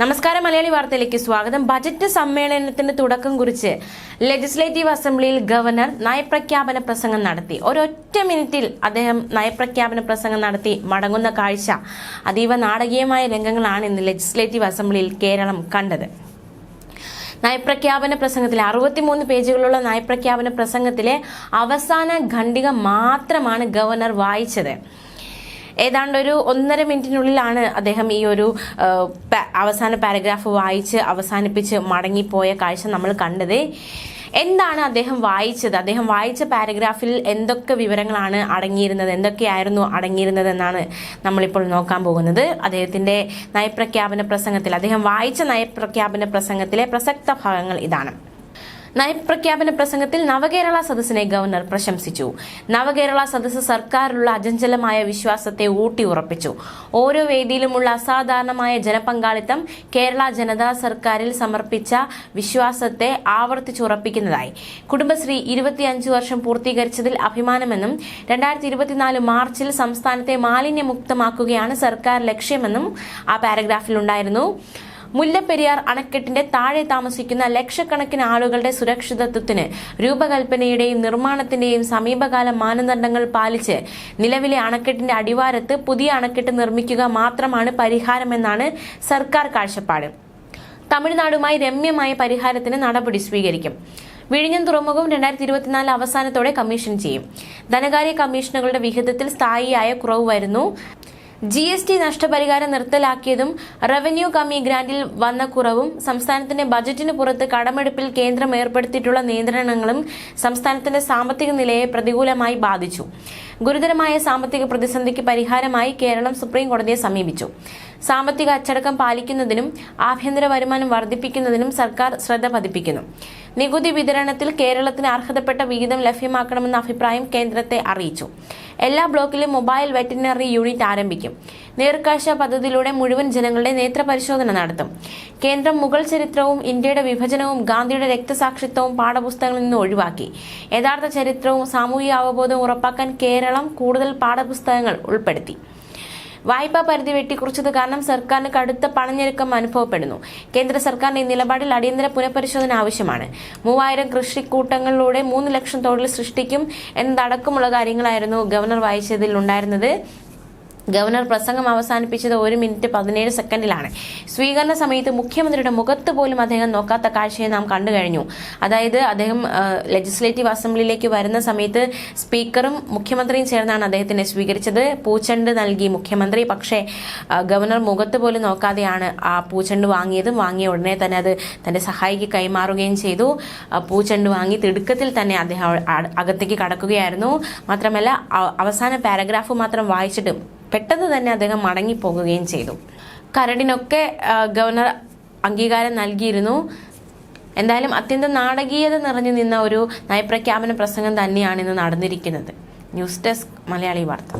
നമസ്കാരം, മലയാളി വാർത്തയിലേക്ക് സ്വാഗതം. ബജറ്റ് സമ്മേളനത്തിന് തുടക്കം കുറിച്ച് ലെജിസ്ലേറ്റീവ് അസംബ്ലിയിൽ ഗവർണർ നയപ്രഖ്യാപന പ്രസംഗം നടത്തി. ഒരൊറ്റ മിനിറ്റിൽ അദ്ദേഹം നയപ്രഖ്യാപന പ്രസംഗം നടത്തി മടങ്ങുന്ന കാഴ്ച. അതീവ നാടകീയമായ രംഗങ്ങളാണ് ഇന്ന് ലെജിസ്ലേറ്റീവ് അസംബ്ലിയിൽ കേരളം കണ്ടത്. നയപ്രഖ്യാപന പ്രസംഗത്തിലെ 63 പേജുകളുള്ള നയപ്രഖ്യാപന പ്രസംഗത്തിലെ അവസാന ഖണ്ഡിക മാത്രമാണ് ഗവർണർ വായിച്ചത്. ഏതാണ്ട് ഒരു 1.5 മിനിറ്റിനുള്ളിലാണ് അദ്ദേഹം ഈ ഒരു അവസാന പാരഗ്രാഫ് വായിച്ച് അവസാനിപ്പിച്ച് മടങ്ങിപ്പോയ കാഴ്ച നമ്മൾ കണ്ടത്. എന്താണ് അദ്ദേഹം വായിച്ചത്? അദ്ദേഹം വായിച്ച പാരഗ്രാഫിൽ എന്തൊക്കെ വിവരങ്ങളാണ് അടങ്ങിയിരുന്നത്, എന്തൊക്കെയായിരുന്നു അടങ്ങിയിരുന്നത് എന്നാണ് നമ്മളിപ്പോൾ നോക്കാൻ പോകുന്നത്. അദ്ദേഹത്തിന്റെ നയപ്രഖ്യാപന പ്രസംഗത്തിൽ, അദ്ദേഹം വായിച്ച നയപ്രഖ്യാപന പ്രസംഗത്തിലെ പ്രസക്ത ഭാഗങ്ങൾ ഇതാണ്. നയപ്രഖ്യാപന പ്രസംഗത്തിൽ നവകേരള സദസ്സിനെ ഗവർണർ പ്രശംസിച്ചു. നവകേരള സദസ്സ് സർക്കാരിലുള്ള അചഞ്ചലമായ വിശ്വാസത്തെ ഊട്ടിയുറപ്പിച്ചു. ഓരോ വേദിയിലുമുള്ള അസാധാരണമായ ജനപങ്കാളിത്തം കേരള ജനതാ സർക്കാരിൽ സമർപ്പിച്ച വിശ്വാസത്തെ ആവർത്തിച്ചുറപ്പിക്കുന്നതായി. കുടുംബശ്രീ 25 വർഷം പൂർത്തീകരിച്ചതിൽ അഭിമാനമെന്നും 2024 മാർച്ചിൽ സംസ്ഥാനത്തെ മാലിന്യമുക്തമാക്കുകയാണ് സർക്കാർ ലക്ഷ്യമെന്നും ആ പാരഗ്രാഫിലുണ്ടായിരുന്നു. മുല്ലപ്പെരിയാർ അണക്കെട്ടിന്റെ താഴെ താമസിക്കുന്ന ലക്ഷക്കണക്കിന് ആളുകളുടെ സുരക്ഷിതത്വത്തിന് രൂപകൽപ്പനയുടെയും നിർമ്മാണത്തിന്റെയും സമീപകാല മാനദണ്ഡങ്ങൾ പാലിച്ച് നിലവിലെ അണക്കെട്ടിന്റെ അടിവാരത്ത് പുതിയ അണക്കെട്ട് നിർമ്മിക്കുക മാത്രമാണ് പരിഹാരമെന്നാണ് സർക്കാർ കാഴ്ചപ്പാട്. തമിഴ്നാടുമായി രമ്യമായ പരിഹാരത്തിന് നടപടി സ്വീകരിക്കും. വിഴിഞ്ഞം തുറമുഖം 2024 അവസാനത്തോടെ കമ്മീഷൻ ചെയ്യും. ധനകാര്യ കമ്മീഷനുകളുടെ വിഹിതത്തിൽ സ്ഥായിയായ കുറവ് വരുന്നു. GST നഷ്ടപരിഹാരം നിർത്തലാക്കിയതും റവന്യൂ കമ്മി ഗ്രാന്റിൽ വന്ന കുറവും സംസ്ഥാനത്തിന്റെ ബജറ്റിന് പുറത്ത് കടമെടുപ്പിൽ കേന്ദ്രം ഏർപ്പെടുത്തിയിട്ടുള്ള നിയന്ത്രണങ്ങളും സംസ്ഥാനത്തിന്റെ സാമ്പത്തിക നിലയെ പ്രതികൂലമായി ബാധിച്ചു. ഗുരുതരമായ സാമ്പത്തിക പ്രതിസന്ധിക്ക് പരിഹാരമായി കേരളം സുപ്രീം കോടതിയെ സമീപിച്ചു. സാമ്പത്തിക അച്ചടക്കം പാലിക്കുന്നതിനും ആഭ്യന്തര വരുമാനം വർദ്ധിപ്പിക്കുന്നതിനും സർക്കാർ ശ്രദ്ധ പതിപ്പിക്കുന്നു. നികുതി വിതരണത്തിൽ കേരളത്തിന് അർഹതപ്പെട്ട വിഹിതം ലഭ്യമാക്കണമെന്ന അഭിപ്രായം കേന്ദ്രത്തെ അറിയിച്ചു. എല്ലാ ബ്ലോക്കിലും മൊബൈൽ വെറ്റിനറി യൂണിറ്റ് ആരംഭിക്കും. നേർക്കാഴ്ച പദ്ധതിയിലൂടെ മുഴുവൻ ജനങ്ങളുടെ നേത്രപരിശോധന നടത്തും. കേന്ദ്രം മുഗൾ ചരിത്രവും ഇന്ത്യയുടെ വിഭജനവും ഗാന്ധിയുടെ രക്തസാക്ഷിത്വവും പാഠപുസ്തകങ്ങളിൽ നിന്ന് ഒഴിവാക്കി. യഥാർത്ഥ ചരിത്രവും സാമൂഹിക അവബോധവും ഉറപ്പാക്കാൻ കേരളം കൂടുതൽ പാഠപുസ്തകങ്ങൾ ഉൾപ്പെടുത്തി. വായ്പാ പരിധി വെട്ടിക്കുറച്ചത് കാരണം സർക്കാരിന് കടുത്ത പണഞ്ഞെരുക്കം അനുഭവപ്പെടുന്നു. കേന്ദ്ര സർക്കാരിന്റെ ഈ നിലപാടിൽ അടിയന്തര പുനഃപരിശോധന ആവശ്യമാണ്. 3000 കൃഷിക്കൂട്ടങ്ങളിലൂടെ 3 ലക്ഷം തൊഴിൽ സൃഷ്ടിക്കും എന്നതടക്കമുള്ള കാര്യങ്ങളായിരുന്നു ഗവർണർ വായിച്ചതിൽ ഉണ്ടായിരുന്നത്. ഗവർണർ പ്രസംഗം അവസാനിപ്പിച്ചത് 1 മിനിറ്റ് 17 സെക്കൻഡിലാണ്. സ്വീകരണ സമയത്ത് മുഖ്യമന്ത്രിയുടെ മുഖത്ത് പോലും അദ്ദേഹം നോക്കാത്ത കാഴ്ചയെ നാം കണ്ടു കഴിഞ്ഞു. അതായത് അദ്ദേഹം ലെജിസ്ലേറ്റീവ് അസംബ്ലിയിലേക്ക് വരുന്ന സമയത്ത് സ്പീക്കറും മുഖ്യമന്ത്രിയും ചേർന്നാണ് അദ്ദേഹത്തിനെ സ്വീകരിച്ചത്. പൂച്ചെണ്ട് നൽകി മുഖ്യമന്ത്രി. പക്ഷേ ഗവർണർ മുഖത്ത് പോലും നോക്കാതെയാണ് ആ പൂച്ചെണ്ട് വാങ്ങിയതും. വാങ്ങിയ ഉടനെ തന്നെ അത് തന്റെ സഹായിക്ക് കൈമാറുകയും ചെയ്തു. പൂച്ചെണ്ട് വാങ്ങി തിടുക്കത്തിൽ തന്നെ അദ്ദേഹം അകത്തേക്ക് കടക്കുകയായിരുന്നു. മാത്രമല്ല അവസാന പാരഗ്രാഫ് മാത്രം വായിച്ചിട്ട് പെട്ടെന്ന് തന്നെ അദ്ദേഹം മടങ്ങിപ്പോകുകയും ചെയ്തു. കരടിനൊക്കെ ഗവർണർ അംഗീകാരം നൽകിയിരുന്നു. എന്തായാലും അത്യന്തം നാടകീയത നിറഞ്ഞു നിന്ന ഒരു നയപ്രഖ്യാപന പ്രസംഗം തന്നെയാണ് ഇന്ന് നടന്നിരിക്കുന്നത്. ന്യൂസ് ഡെസ്ക് മലയാളി വാർത്ത.